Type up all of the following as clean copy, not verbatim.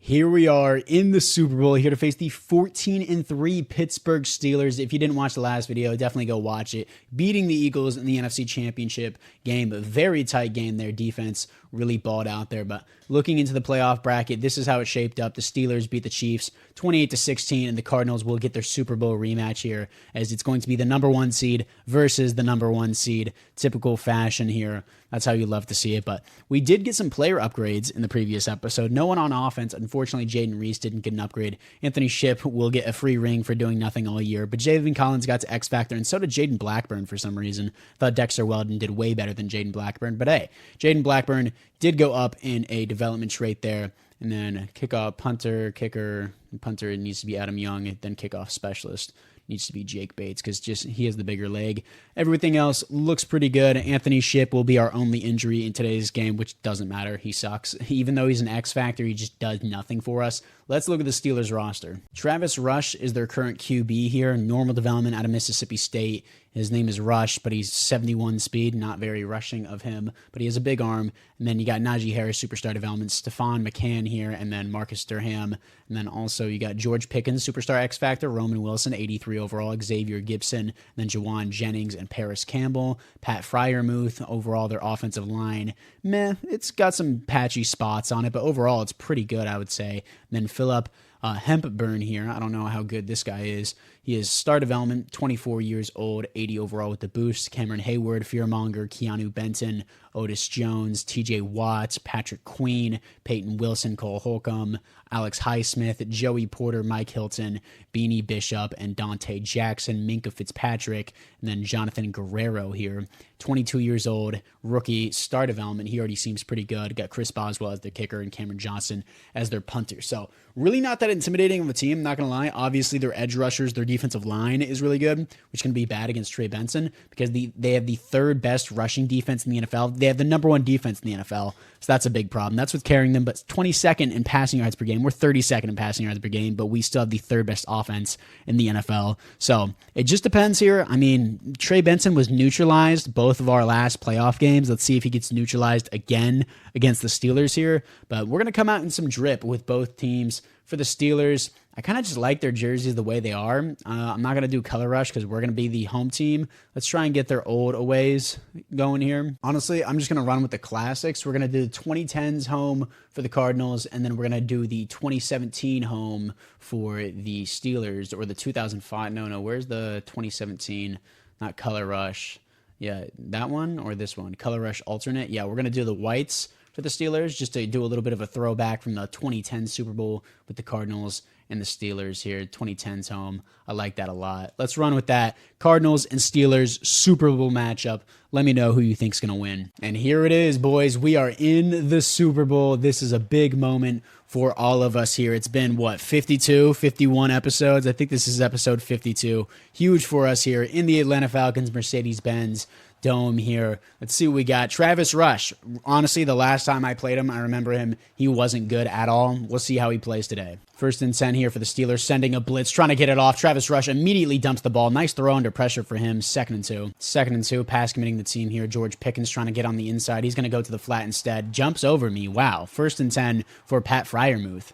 Here we are in the Super Bowl, here to face the 14-3 Pittsburgh Steelers. If you didn't watch the last video, definitely go watch it. Beating the Eagles in the NFC Championship game. A very tight game there. Defense really balled out there. But looking into the playoff bracket, this is how it shaped up. The Steelers beat the Chiefs 28-16, and the Cardinals will get their Super Bowl rematch here, as it's going to be the #1 seed versus the #1 seed. Typical fashion here. That's how you love to see it. But we did get some player upgrades in the previous episode. No one on offense. Unfortunately, Jaden Reese didn't get an upgrade. Anthony Shipp will get a free ring for doing nothing all year. But Javen Collins got to X Factor, and so did Jaden Blackburn for some reason. Thought Dexter Weldon did way better than Jaden Blackburn. But hey, Jaden Blackburn did go up in a development trait there. And then kickoff, punter, kicker. Punter needs to be Adam Young. Then kickoff specialist needs to be Jake Bates, because just he has the bigger leg. Everything else looks pretty good. Anthony Shipp will be our only injury in today's game, which doesn't matter. He sucks. Even though he's an X Factor, he just does nothing for us. Let's look at the Steelers roster. Travis Rush is their current QB here. Normal development out of Mississippi State. His name is Rush, but he's 71 speed. Not very rushing of him, but he has a big arm. And then you got Najee Harris, superstar development. Stephon McCann here, and then Marcus Durham. And then also you got George Pickens, superstar X Factor. Roman Wilson, 83 overall. Xavier Gibson. Then Jawan Jennings and Paris Campbell. Pat Freiermuth. Overall, their offensive line, meh. It's got some patchy spots on it, but overall, it's pretty good, I would say. And then Philip Hempburn here. I don't know how good this guy is. He is star development, 24 years old, 80 overall with the boost. Cameron Hayward, Fearmonger, Keanu Benton, Otis Jones, TJ Watt, Patrick Queen, Peyton Wilson, Cole Holcomb, Alex Highsmith, Joey Porter, Mike Hilton, Beanie Bishop, and Dante Jackson, Minka Fitzpatrick, and then Jonathan Guerrero here, 22 years old, rookie, star development. He already seems pretty good. Got Chris Boswell as their kicker and Cameron Johnson as their punter. So really not that intimidating of a team, not going to lie. Obviously, their edge rushers, their defensive line is really good, which can be bad against Trey Benson, because they have the third best rushing defense in the NFL. They have the #1 defense in the NFL, so that's a big problem. That's what's carrying them, but 22nd in passing yards per game. We're 32nd in passing yards per game, but we still have the third best offense in the NFL. So it just depends here. I mean, Trey Benson was neutralized both of our last playoff games. Let's see if he gets neutralized again against the Steelers here, but we're going to come out in some drip with both teams. For the Steelers, I kind of just like their jerseys the way they are. I'm not going to do color rush because we're going to be the home team. Let's try and get their old aways going here. Honestly, I'm just going to run with the classics. We're going to do the 2010s home for the Cardinals, and then we're going to do the 2017 home for the Steelers, or the 2005. No, where's the 2017? Not color rush. Yeah, that one or this one? Color rush alternate. Yeah, we're going to do the whites for the Steelers, just to do a little bit of a throwback from the 2010 Super Bowl with the Cardinals and the Steelers here. 2010's home. I like that a lot. Let's run with that. Cardinals and Steelers Super Bowl matchup. Let me know who you think's going to win. And here it is, boys. We are in the Super Bowl. This is a big moment for all of us here. It's been, what, 52, 51 episodes? I think this is episode 52. Huge for us here in the Atlanta Falcons Mercedes-Benz Dome here. Let's see what we got. Travis Rush. Honestly, the last time I played him, I remember him. He wasn't good at all. We'll see how he plays today. 1st and 10 here for the Steelers, sending a blitz, trying to get it off. Travis Rush immediately dumps the ball. Nice throw under pressure for him. 2nd and 2. 2nd and 2, pass committing the team here. George Pickens trying to get on the inside. He's going to go to the flat instead. Jumps over me. Wow. 1st and 10 for Pat Freiermuth.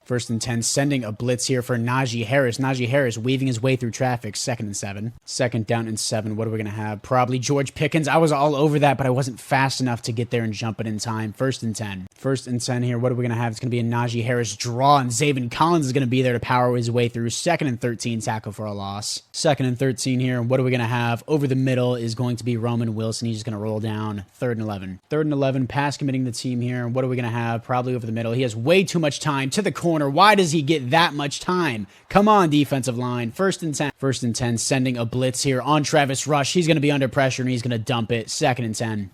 1st and 10, sending a blitz here for Najee Harris. Najee Harris weaving his way through traffic. 2nd and 7. 2nd down and 7. What are we going to have? Probably George Pickens. I was all over that, but I wasn't fast enough to get there and jump it in time. 1st and 10. 1st and 10 here. What are we going to have? It's going to be a Najee Harris draw, and Zaven Collins is going to be there to power his way through. 2nd and 13, tackle for a loss. 2nd and 13 here. What are we going to have? Over the middle is going to be Roman Wilson. He's just going to roll down. 3rd and 11. 3rd and 11, pass committing the team here. What are we going to have? Probably over the middle. He has way too much time to the corner. Why does he get that much time? Come on, defensive line. 1st and 10. 1st and 10, sending a blitz here on Travis Rush. He's going to be under pressure, and he's going to dump it. 2nd and 10.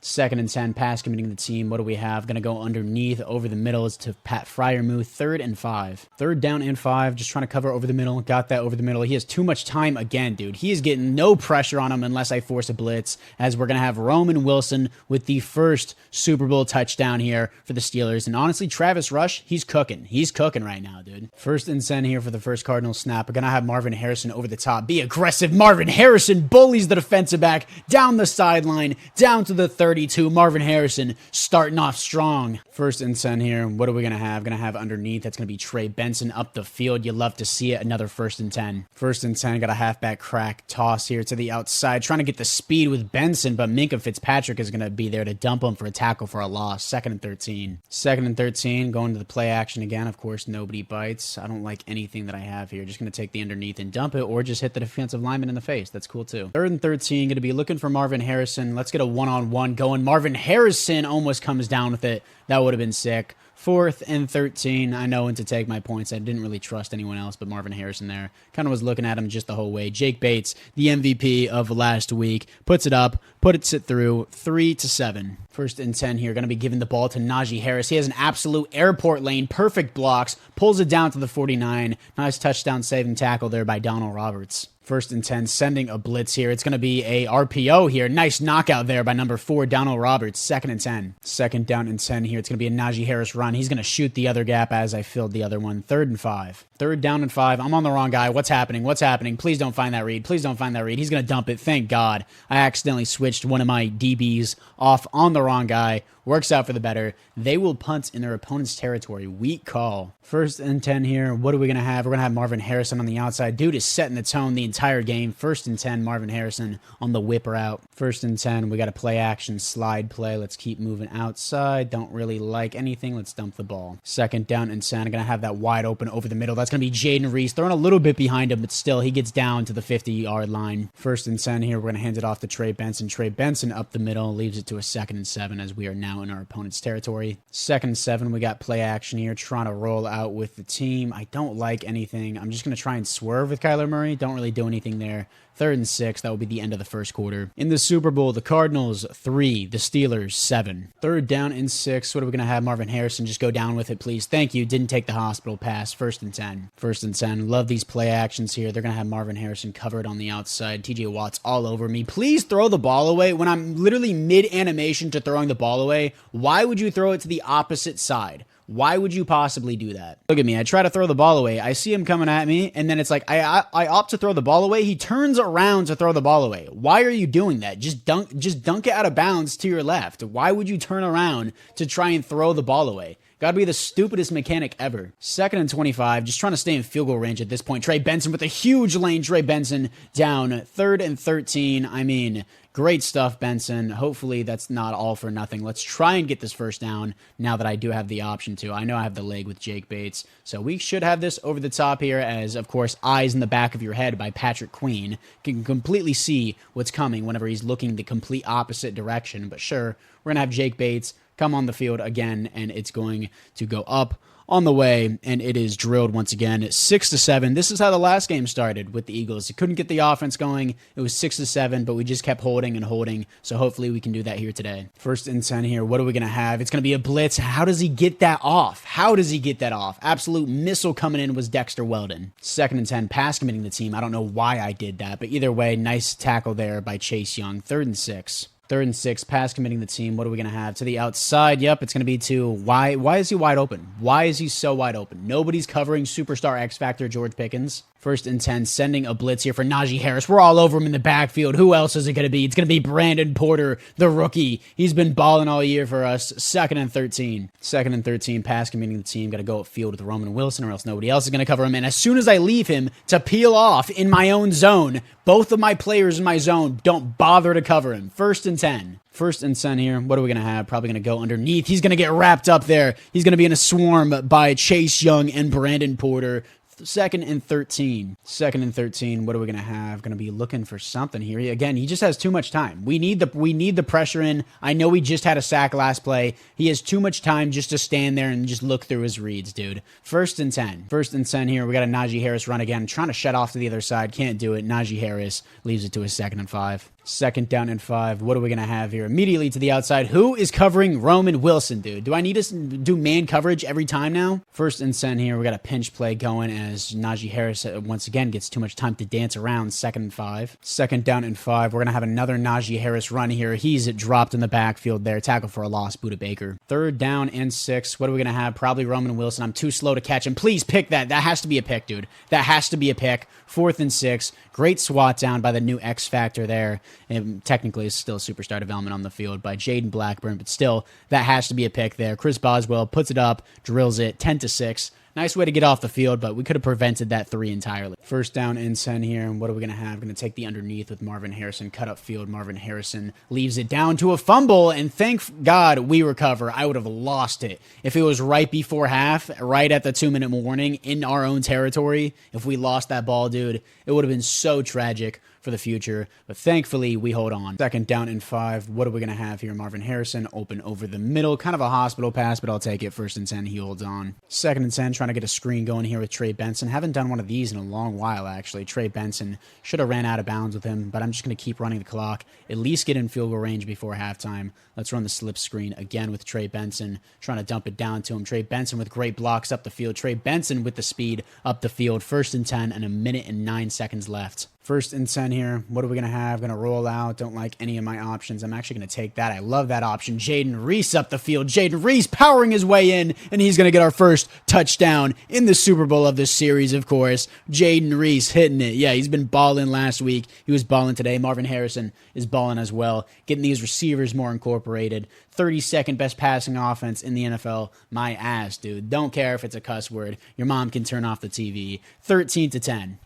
2nd and 10, pass committing the team. What do we have? Going to go underneath, over the middle is to Pat Freiermuth. 3rd and 5. 3rd down and 5, just trying to cover over the middle. Got that over the middle. He has too much time again, dude. He is getting no pressure on him unless I force a blitz, as we're going to have Roman Wilson with the first Super Bowl touchdown here for the Steelers. And honestly, Travis Rush, he's cooking. He's cooking right now, dude. 1st and 10 here for the first Cardinals snap. We're going to have Marvin Harrison over the top. Be aggressive. Marvin Harrison bullies the defensive back down the sideline, down to the 30. 32. Marvin Harrison starting off strong. 1st and 10 here. What are we going to have? Going to have underneath. That's going to be Trey Benson up the field. You love to see it. Another 1st and 10. 1st and 10. Got a halfback crack toss here to the outside. Trying to get the speed with Benson, but Minkah Fitzpatrick is going to be there to dump him for a tackle for a loss. 2nd and 13. 2nd and 13. Going to the play action again. Of course, nobody bites. I don't like anything that I have here. Just going to take the underneath and dump it, or just hit the defensive lineman in the face. That's cool too. 3rd and 13. Going to be looking for Marvin Harrison. Let's get a one-on-one going. Marvin Harrison almost comes down with it. That would have been sick. 4th and 13. I know when to take my points. I didn't really trust anyone else but Marvin Harrison there. Kind of was looking at him just the whole way. Jake Bates, the MVP of last week, puts it up, puts it through 3-7. 1st and 10 here. Going to be giving the ball to Najee Harris. He has an absolute airport lane. Perfect blocks. Pulls it down to the 49. Nice touchdown saving tackle there by Donald Roberts. 1st and 10, sending a blitz here. It's going to be a RPO here. Nice knockout there by number 4, Donald Roberts. 2nd and 10. 2nd down and 10 here. It's going to be a Najee Harris run. He's going to shoot the other gap as I filled the other one. 3rd and 5. 3rd down and 5. I'm on the wrong guy. What's happening? What's happening? Please don't find that read. Please don't find that read. He's going to dump it. Thank God. I accidentally switched one of my DBs off on the wrong guy. Works out for the better. They will punt in their opponent's territory. Weak call. 1st and 10 here. What are we going to have? We're going to have Marvin Harrison on the outside. Dude is setting the tone the entire game. 1st and 10, Marvin Harrison on the whip route. 1st and 10, we got a play action slide play. Let's keep moving outside. Don't really like anything. Let's dump the ball. 2nd down and 10. I'm going to have that wide open over the middle. That's going to be Jaden Reese. Throwing a little bit behind him, but still he gets down to the 50-yard line. 1st and 10 here. We're going to hand it off to Trey Benson. Trey Benson up the middle. Leaves it to a 2nd and 7 as we are now in our opponent's territory. 2nd and 7. We got play action here. Trying to roll out with the team. I don't like anything. I'm just going to try and swerve with Kyler Murray. Don't really do anything there. 3rd and 6. That will be the end of the 1st quarter. In the Super Bowl, the Cardinals 3, the Steelers 7. 3rd down and 6. What are we going to have? Marvin Harrison just go down with it, please. Thank you. Didn't take the hospital pass. 1st and 10. 1st and 10. Love these play actions here. They're going to have Marvin Harrison covered on the outside. TJ Watt's all over me. Please throw the ball away. When I'm literally mid-animation to throwing the ball away, why would you throw it to the opposite side? Why would you possibly do that? Look at me. I try to throw the ball away. I see him coming at me, and then it's like I opt to throw the ball away. He turns around to throw the ball away. Why are you doing that? Just dunk it out of bounds to your left. Why would you turn around to try and throw the ball away? Gotta be the stupidest mechanic ever. 2nd and 25, just trying to stay in field goal range at this point. Trey Benson with a huge lane. Trey Benson down. 3rd and 13. I mean, great stuff, Benson. Hopefully that's not all for nothing. Let's try and get this 1st down now that I do have the option to. I know I have the leg with Jake Bates, so we should have this over the top here as, of course, eyes in the back of your head by Patrick Queen. Can completely see what's coming whenever he's looking the complete opposite direction. But sure, we're going to have Jake Bates come on the field again, and it's going to go up on the way, and it is drilled once again. 6-7. This is how the last game started with the Eagles. It couldn't get the offense going. It was 6-7, but we just kept holding and holding, so hopefully we can do that here today. 1st and 10 here. What are we going to have? It's going to be a blitz. How does he get that off? How does he get that off? Absolute missile coming in was Dexter Weldon. 2nd and 10, pass committing the team. I don't know why I did that, but either way, nice tackle there by Chase Young. 3rd and 6. 3rd and 6, pass committing the team. What are we going to have? To the outside. Yep, it's going to be to why is he wide open? Why is he so wide open? Nobody's covering superstar X Factor George Pickens. 1st and 10, sending a blitz here for Najee Harris. We're all over him in the backfield. Who else is it going to be? It's going to be Brandon Porter, the rookie. He's been balling all year for us. 2nd and 13. 2nd and 13, pass committing the team. Got to go upfield with Roman Wilson or else nobody else is going to cover him. And as soon as I leave him to peel off in my own zone, both of my players in my zone don't bother to cover him. 1st and 10. 1st and 10 here. What are we going to have? Probably going to go underneath. He's going to get wrapped up there. He's going to be in a swarm by Chase Young and Brandon Porter. 2nd and 13. 2nd and 13. What are we going to have? Going to be looking for something here. Again, he just has too much time. We need the pressure in. I know he just had a sack last play. He has too much time just to stand there and just look through his reads, dude. 1st and 10. 1st and 10 here. We got a Najee Harris run again. Trying to shut off to the other side. Can't do it. Najee Harris leaves it to his 2nd and 5. 2nd down and 5. What are we going to have here? Immediately to the outside. Who is covering Roman Wilson, dude? Do I need to do man coverage every time now? 1st and 10 here. We got a pinch play going as Najee Harris once again gets too much time to dance around. 2nd and 5. 2nd down and 5. We're going to have another Najee Harris run here. He's dropped in the backfield there. Tackle for a loss. Buda Baker. 3rd down and 6. What are we going to have? Probably Roman Wilson. I'm too slow to catch him. Please pick that. That has to be a pick, dude. That has to be a pick. 4th and 6. Great swat down by the new X Factor there. And technically, it's still superstar development on the field by Jaden Blackburn, but still, that has to be a pick there. Chris Boswell puts it up, drills it, 10-6. Nice way to get off the field, but we could have prevented that 3 entirely. First down and 10 here, and what are we going to have? Going to take the underneath with Marvin Harrison. Cut up field. Marvin Harrison leaves it down to a fumble, and thank God we recover. I would have lost it if it was right before half, right at the 2-minute warning in our own territory. If we lost that ball, dude, it would have been so tragic for the future, but thankfully we hold on. Second down and 5. What are we going to have here? Marvin Harrison open over the middle. Kind of a hospital pass, but I'll take it. First and 10, he holds on. Second and 10, trying to get a screen going here with Trey Benson. Haven't done one of these in a long while, actually. Trey Benson should have ran out of bounds with him, but I'm just going to keep running the clock. At least get in field goal range before halftime. Let's run the slip screen again with Trey Benson, trying to dump it down to him. Trey Benson with great blocks up the field. Trey Benson with the speed up the field. First and 10 and 1:09 left. First and 10 here. What are we going to have? Going to roll out. Don't like any of my options. I'm actually going to take that. I love that option. Jaden Reese up the field. Jaden Reese powering his way in, and he's going to get our first touchdown in the Super Bowl of this series, of course. Jaden Reese hitting it. Yeah, he's been balling last week. He was balling today. Marvin Harrison is balling as well. Getting these receivers more incorporated. 32nd best passing offense in the NFL. My ass, dude. Don't care if it's a cuss word. Your mom can turn off the TV. 13-10.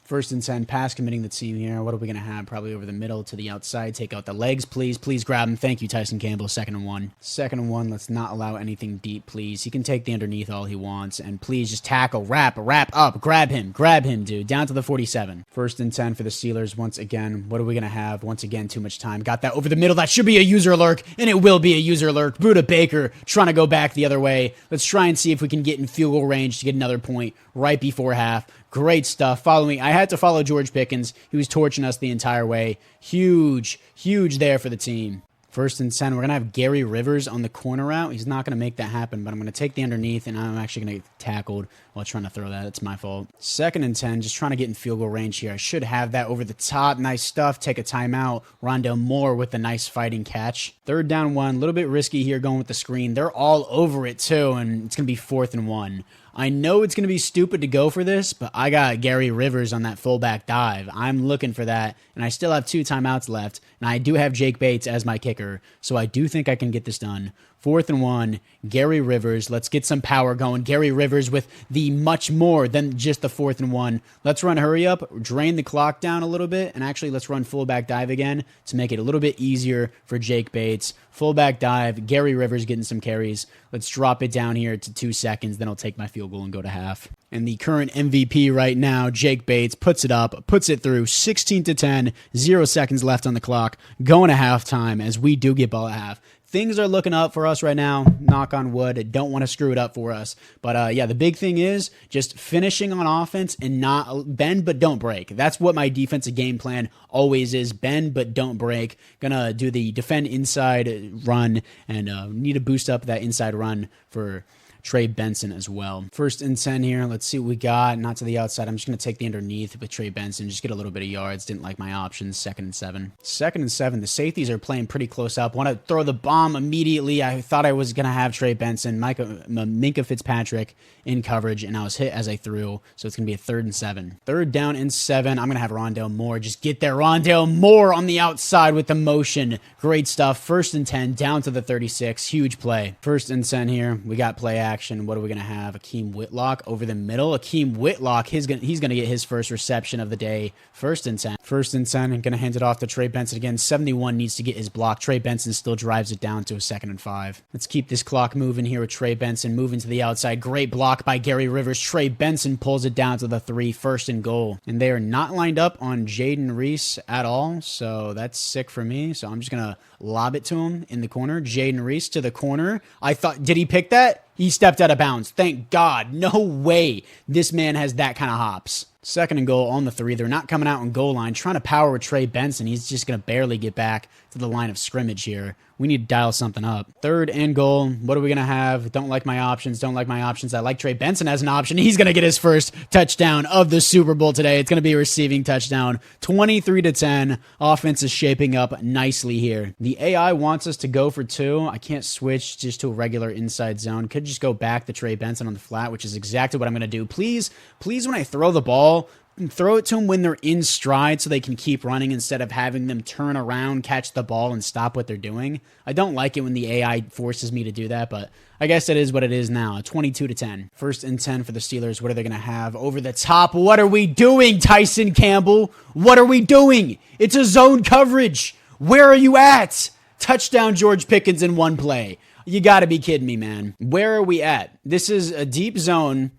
First and 10, pass committing the team here. What are we going to have? Probably over the middle to the outside. Take out the legs, please. Please grab him. Thank you, Tyson Campbell. Second and 1. Second and 1. Let's not allow anything deep, please. He can take the underneath all he wants. And please just tackle, wrap up. Grab him, dude. Down to the 47. First and 10 for the Steelers once again. What are we going to have? Once again, too much time. Got that over the middle. That should be a user alert, and it will be a user alert. Buda Baker trying to go back the other way. Let's try and see if we can get in field goal range to get another point right before half. Great stuff. Following, I had to follow George Pickens. He was torching us the entire way. Huge there for the team. First and 10, we're going to have Gary Rivers on the corner route. He's not going to make that happen, but I'm going to take the underneath, and I'm actually going to get tackled while trying to throw that. It's my fault. Second and 10, just trying to get in field goal range here. I should have that over the top. Nice stuff. Take a timeout. Rondell Moore with the nice fighting catch. Third down 1, a little bit risky here going with the screen. They're all over it, too, and it's going to be 4th and 1. I know it's going to be stupid to go for this, but I got Gary Rivers on that fullback dive. I'm looking for that, and I still have 2 timeouts left, and I do have Jake Bates as my kicker, so I do think I can get this done. 4th and 1, Gary Rivers. Let's get some power going. Gary Rivers with the much more than just the 4th and 1. Let's run hurry up, drain the clock down a little bit, and actually let's run fullback dive again to make it a little bit easier for Jake Bates. Fullback dive, Gary Rivers getting some carries. Let's drop it down here to 2 seconds, then I'll take my field goal and go to half. And the current MVP right now, Jake Bates, puts it up, puts it through, 16-10, 0 seconds left on the clock, going to halftime as we do get ball at half. Things are looking up for us right now. Knock on wood. Don't want to screw it up for us. But yeah, the big thing is just finishing on offense and not bend but don't break. That's what my defensive game plan always is. Bend but don't break. Gonna do the defend inside run and need to boost up that inside run for Trey Benson as well. First and 10 here. Let's see what we got. Not to the outside. I'm just going to take the underneath with Trey Benson. Just get a little bit of yards. Didn't like my options. 2nd and 7. 2nd and 7. The safeties are playing pretty close up. Want to throw the bomb immediately. I thought I was going to have Trey Benson, Minkah Fitzpatrick in coverage, and I was hit as I threw. So it's going to be a 3rd and 7. 3rd down and 7. I'm going to have Rondell Moore. Just get there. Rondell Moore on the outside with the motion. Great stuff. 1st and 10 down to the 36. Huge play. 1st and 10 here. We got play action. What are we going to have? Akeem Whitlock over the middle. Akeem Whitlock, he's going to get his first reception of the day. 1st and 10. 1st and 10. I'm going to hand it off to Trey Benson again. 71 needs to get his block. Trey Benson still drives it down to a 2nd and 5. Let's keep this clock moving here with Trey Benson moving to the outside. Great block by Gary Rivers. Trey Benson pulls it down to the 3. 1st and goal. And they are not lined up on Jaden Reese at all, so that's sick for me. So I'm just going to lob it to him in the corner. Jaden Reese to the corner. I thought, did he pick that? He stepped out of bounds. Thank God. No way this man has that kind of hops. 2nd and goal on the 3. They're not coming out on goal line. Trying to power with Trey Benson. He's just going to barely get back to the line of scrimmage here. We need to dial something up. 3rd and goal. What are we going to have? Don't like my options. Don't like my options. I like Trey Benson as an option. He's going to get his first touchdown of the Super Bowl today. It's going to be a receiving touchdown. 23-10. Offense is shaping up nicely here. The AI wants us to go for 2. I can't switch just to a regular inside zone. Could just go back to Trey Benson on the flat, which is exactly what I'm going to do. Please when I throw the ball, throw it to them when they're in stride so they can keep running instead of having them turn around, catch the ball, and stop what they're doing. I don't like it when the AI forces me to do that, but I guess it is what it is now. 22-10. 1st and 10 for the Steelers. What are they going to have? Over the top. What are we doing, Tyson Campbell? What are we doing? It's a zone coverage. Where are you at? Touchdown George Pickens in one play. You got to be kidding me, man. Where are we at? This is a deep zone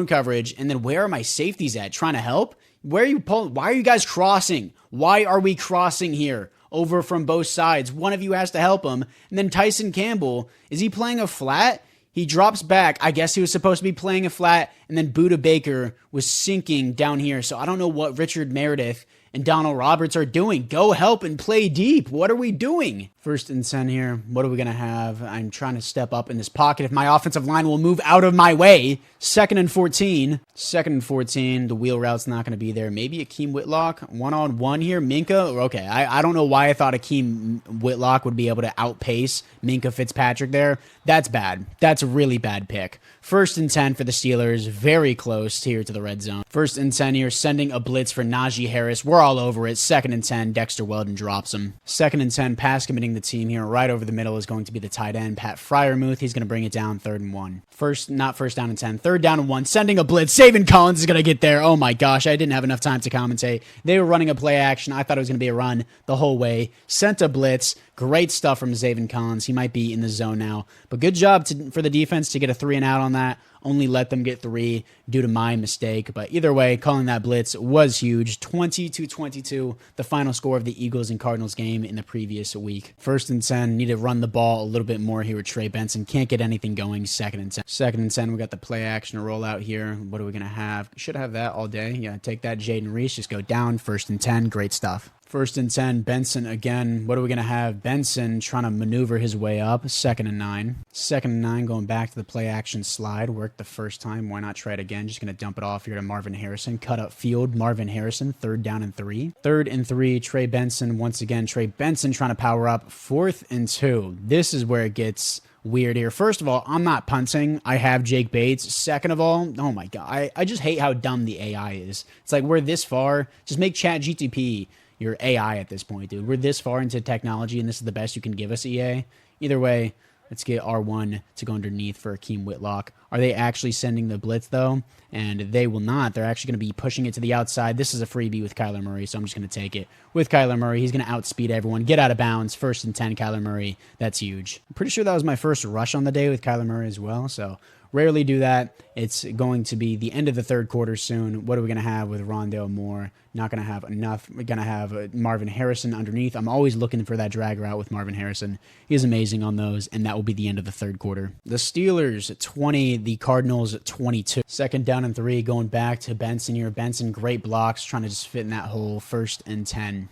coverage, and then where are my safeties at? Trying to help? Where are you pulling? Why are you guys crossing? Why are we crossing here? Over from both sides. One of you has to help him. And then Tyson Campbell, is he playing a flat? He drops back. I guess he was supposed to be playing a flat, and then Buda Baker was sinking down here. So I don't know what Richard Meredith and Donald Roberts are doing. Go help and play deep. What are we doing? 1st and 10 here. What are we going to have? I'm trying to step up in this pocket if my offensive line will move out of my way. 2nd and 14. 2nd and 14. The wheel route's not going to be there. Maybe Akeem Whitlock. One-on-one here. Minka. Okay, I don't know why I thought Akeem Whitlock would be able to outpace Minka Fitzpatrick there. That's bad. That's a really bad pick. 1st and 10 for the Steelers. Very close here to the red zone. 1st and 10 here. Sending a blitz for Najee Harris. We're all over it. 2nd and 10. Dexter Weldon drops him. 2nd and 10. Pass committing the team here. Right over the middle is going to be the tight end, Pat Freiermuth. He's going to bring it down 3rd and 1. Not first down and 10. 3rd down and 1. Sending a blitz. Savin Collins is going to get there. Oh my gosh. I didn't have enough time to commentate. They were running a play action. I thought it was going to be a run the whole way. Sent a blitz. Great stuff from Zaven Collins. He might be in the zone now. But good job for the defense to get a 3 and out on that. Only let them get 3 due to my mistake. But either way, calling that blitz was huge. 20-22, the final score of the Eagles and Cardinals game in the previous week. 1st and 10, need to run the ball a little bit more here with Trey Benson. Can't get anything going. 2nd and 10. 2nd and 10, we got the play action roll out here. What are we going to have? Should have that all day. Yeah, take that, Jaden Reese. Just go down. 1st and 10. Great stuff. 1st and 10, Benson again. What are we going to have? Benson trying to maneuver his way up. 2nd and 9. 2nd and 9, going back to the play action slide. Worked the first time. Why not try it again? Just going to dump it off here to Marvin Harrison. Cut up field. Marvin Harrison. 3rd down and 3. 3rd and 3, Trey Benson. Once again, Trey Benson trying to power up. 4th and 2. This is where it gets weird here. First of all, I'm not punting. I have Jake Bates. Second of all, oh my God. I just hate how dumb the AI is. It's like we're this far. Just make ChatGPT your AI at this point, dude. We're this far into technology, and this is the best you can give us, EA. Either way, let's get R1 to go underneath for Akeem Whitlock. Are they actually sending the blitz, though? And they will not. They're actually going to be pushing it to the outside. This is a freebie with Kyler Murray, so I'm just going to take it. With Kyler Murray, he's going to outspeed everyone. Get out of bounds. 1st and 10, Kyler Murray. That's huge. I'm pretty sure that was my first rush on the day with Kyler Murray as well, so rarely do that. It's going to be the end of the 3rd quarter soon. What are we going to have with Rondale Moore? Not going to have enough. We're going to have Marvin Harrison underneath. I'm always looking for that drag route with Marvin Harrison. He is amazing on those, and that will be the end of the 3rd quarter. The Steelers 20, the Cardinals 22. 2nd down and 3, going back to Benson here. Benson, great blocks, trying to just fit in that hole. 1st and 10.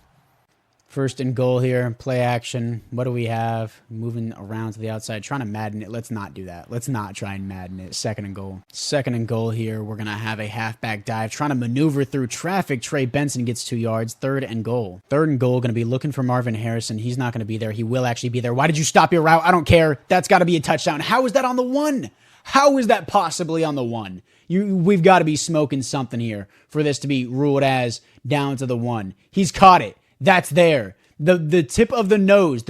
1st and goal here, play action. What do we have? Moving around to the outside, trying to Madden it. Let's not do that. Let's not try and Madden it. 2nd and goal. 2nd and goal here. We're going to have a halfback dive, trying to maneuver through traffic. Trey Benson gets 2 yards. 3rd and goal. 3rd and goal, going to be looking for Marvin Harrison. He's not going to be there. He will actually be there. Why did you stop your route? I don't care. That's got to be a touchdown. How is that on the 1? How is that possibly on the 1? We've got to be smoking something here for this to be ruled as down to the 1. He's caught it. That's there. The tip of the nose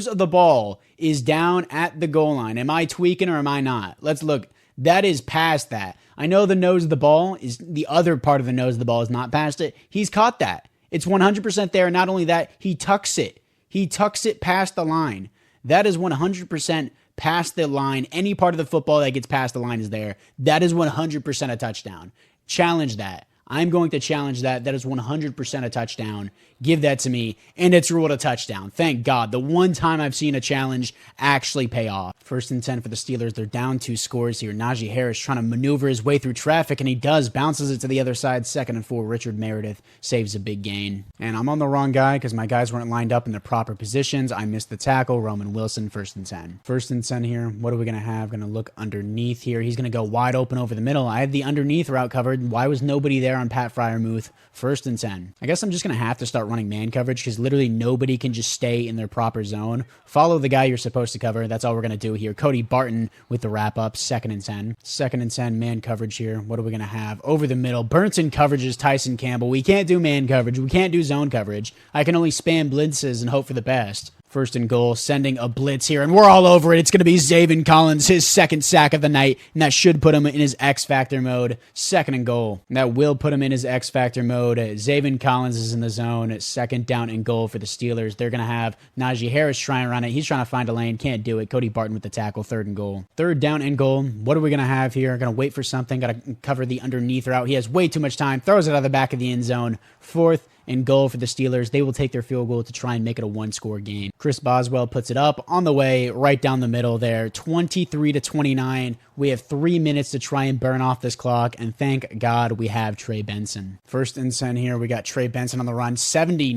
of the ball is down at the goal line. Am I tweaking or am I not? Let's look. That is past that. I know the nose of the ball is the other part of the nose of the ball is not past it. He's caught that. It's 100% there. Not only that, he tucks it. He tucks it past the line. That is 100% past the line. Any part of the football that gets past the line is there. That is 100% a touchdown. Challenge that. I'm going to challenge that. That is 100% a touchdown. Give that to me, and it's ruled a touchdown. Thank God. The one time I've seen a challenge actually pay off. 1st and 10 for the Steelers. They're down 2 scores here. Najee Harris trying to maneuver his way through traffic, and he does. Bounces it to the other side. 2nd and 4. Richard Meredith saves a big gain. And I'm on the wrong guy because my guys weren't lined up in the proper positions. I missed the tackle. Roman Wilson, 1st and 10. 1st and 10 here. What are we going to have? Going to look underneath here. He's going to go wide open over the middle. I had the underneath route covered. Why was nobody there? there on Pat Freiermuth. 1st and 10. I guess I'm just going to have to start running man coverage because literally nobody can just stay in their proper zone. Follow the guy you're supposed to cover. That's all we're going to do here. Cody Barton with the wrap-up. 2nd and 10. 2nd and 10, man coverage here. What are we going to have? Over the middle. Burnson coverages Tyson Campbell. We can't do man coverage. We can't do zone coverage. I can only spam blitzes and hope for the best. 1st and goal, sending a blitz here, and we're all over it. It's going to be Zaven Collins, his 2nd sack of the night, and that should put him in his X-Factor mode. 2nd and goal. And that will put him in his X-Factor mode. Zaven Collins is in the zone. 2nd down and goal for the Steelers. They're going to have Najee Harris trying to run it. He's trying to find a lane. Can't do it. Cody Barton with the tackle. 3rd and goal. 3rd down and goal. What are we going to have here? Going to wait for something. Got to cover the underneath route. He has way too much time. Throws it out of the back of the end zone. 4th and goal for the Steelers. They will take their field goal to try and make it a 1-score game. Chris Boswell puts it up on the way right down the middle there. 23-29. We have 3 minutes to try and burn off this clock, and thank God we have Trey Benson. 1st and 10 here. We got Trey Benson on the run.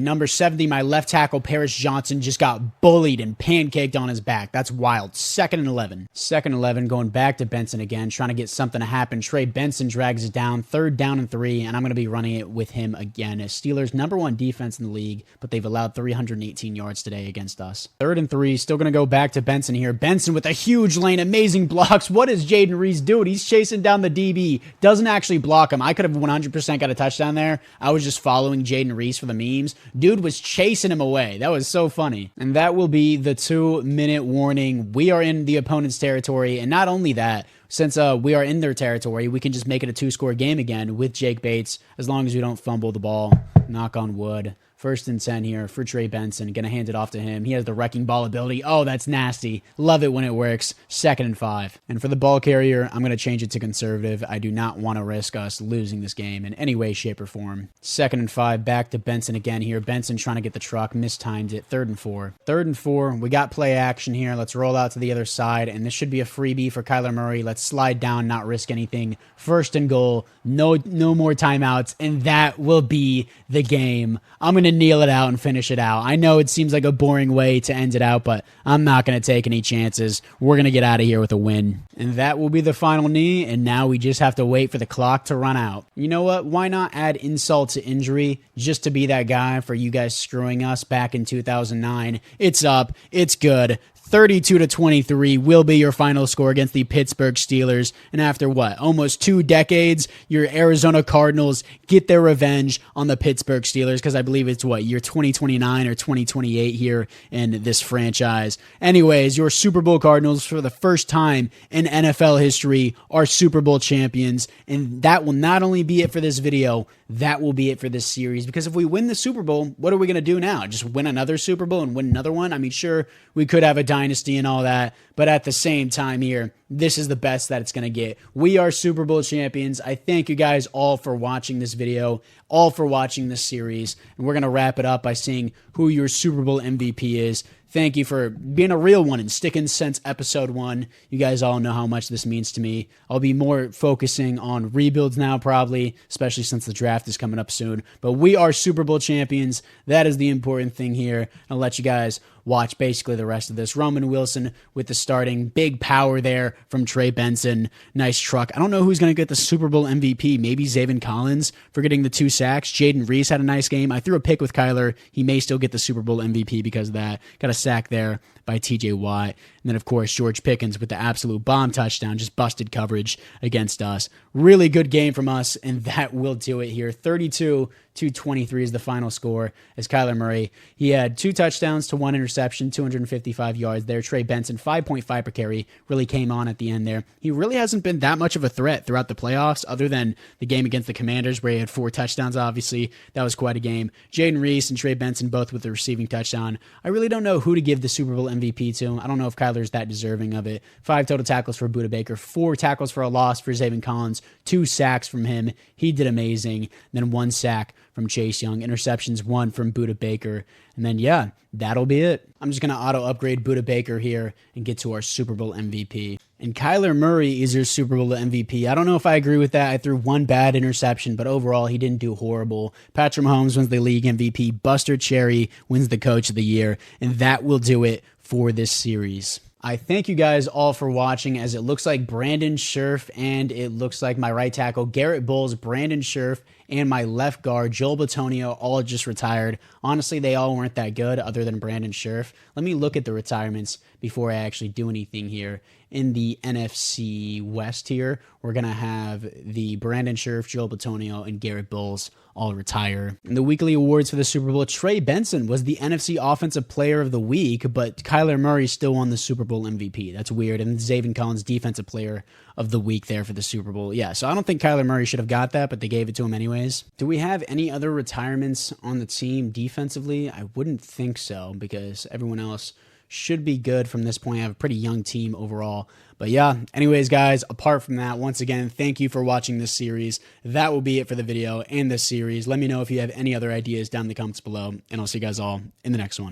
Number 70, my left tackle, Paris Johnson, just got bullied and pancaked on his back. That's wild. 2nd and 11. 2nd and 11, going back to Benson again, trying to get something to happen. Trey Benson drags it down. 3rd down and 3, and I'm going to be running it with him again. Steelers number 1 defense in the league, but they've allowed 318 yards today against us. 3rd and 3, still going to go back to Benson here. Benson with a huge lane, amazing blocks. What is Jaden Reese doing? He's chasing down the DB, doesn't actually block him. I could have 100% got a touchdown there. I was just following Jaden Reese for the memes. Dude was chasing him away. That was so funny. And that will be the 2-minute warning. We are in the opponent's territory, and not only that, since we are in their territory, we can just make it a 2-score game again with Jake Bates, as long as we don't fumble the ball. Knock on wood. 1st and 10 here for Trey Benson. Gonna hand it off to him. He has the wrecking ball ability. Oh, that's nasty. Love it when it works. 2nd and 5. And for the ball carrier, I'm gonna change it to conservative. I do not want to risk us losing this game in any way, shape, or form. 2nd and 5. Back to Benson again here. Benson trying to get the truck. Mistimed it. 3rd and 4. 3rd and 4. We got play action here. Let's roll out to the other side. And this should be a freebie for Kyler Murray. Let's slide down, not risk anything. 1st and goal. No more timeouts. And that will be the game. I'm going to kneel it out and finish it out. I know it seems like a boring way to end it out, but I'm not going to take any chances. We're going to get out of here with a win. And that will be the final knee, and now we just have to wait for the clock to run out. You know what? Why not add insult to injury just to be that guy for you guys screwing us back in 2009? It's up. It's good. 32-23 will be your final score against the Pittsburgh Steelers. And after what? Almost 2 decades, your Arizona Cardinals get their revenge on the Pittsburgh Steelers, because I believe it's what, year 2029 or 2028 here in this franchise. Anyways, your Super Bowl Cardinals, for the first time in NFL history, are Super Bowl champions. And that will not only be it for this video, that will be it for this series. Because if we win the Super Bowl, what are we going to do now? Just win another Super Bowl and win another one? I mean, sure, we could have a dynasty and all that, but at the same time here, this is the best that it's going to get. We are Super Bowl champions. I thank you guys all for watching this video, all for watching this series, and we're going to wrap it up by seeing who your Super Bowl MVP is. Thank you for being a real one and sticking since episode 1. You guys all know how much this means to me. I'll be more focusing on rebuilds now, probably, especially since the draft is coming up soon. But we are Super Bowl champions. That is the important thing here. I'll let you guys watch basically the rest of this. Roman Wilson with the starting. Big power there from Trey Benson. Nice truck. I don't know who's going to get the Super Bowl MVP. Maybe Zaven Collins for getting the 2 sacks. Jaden Reese had a nice game. I threw a pick with Kyler. He may still get the Super Bowl MVP because of that. Got a sack there by TJ Watt. And then, of course, George Pickens with the absolute bomb touchdown, just busted coverage against us. Really good game from us, and that will do it here. 32-23 is the final score as Kyler Murray. He had 2 touchdowns to 1 interception, 255 yards there. Trey Benson, 5.5 per carry, really came on at the end there. He really hasn't been that much of a threat throughout the playoffs, other than the game against the Commanders where he had 4 touchdowns, obviously. That was quite a game. Jaden Reese and Trey Benson both with the receiving touchdown. I really don't know who to give the Super Bowl MVP to. I don't know if Kyler's that deserving of it. 5 total tackles for Budda Baker, 4 tackles for a loss for Zaven Collins, 2 sacks from him. He did amazing. Then 1 sack from Chase Young. Interceptions 1 from Budda Baker. And then, yeah, that'll be it. I'm just going to auto-upgrade Budda Baker here and get to our Super Bowl MVP. And Kyler Murray is your Super Bowl MVP. I don't know if I agree with that. I threw 1 bad interception, but overall, he didn't do horrible. Patrick Mahomes wins the league MVP. Buster Cherry wins the Coach of the Year. And that will do it for this series. I thank you guys all for watching, as it looks like Brandon Scherf and it looks like my right tackle, Garrett Bowles, Brandon Scherf, and my left guard, Joel Bitonio, all just retired. Honestly, they all weren't that good other than Brandon Scherf. Let me look at the retirements before I actually do anything here. In the NFC West here, we're going to have the Brandon Scherf, Joel Bitonio, and Garrett Bowles all retire. In the weekly awards for the Super Bowl, Trey Benson was the NFC Offensive Player of the Week, but Kyler Murray still won the Super Bowl MVP. That's weird. And Zaven Collins, Defensive Player of the Week there for the Super Bowl. Yeah, so I don't think Kyler Murray should have got that, but they gave it to him anyways. Do we have any other retirements on the team defensively? I wouldn't think so, because everyone else should be good from this point. I have a pretty young team overall. But yeah, anyways, guys, apart from that, once again, thank you for watching this series. That will be it for the video and this series. Let me know if you have any other ideas down in the comments below, and I'll see you guys all in the next one.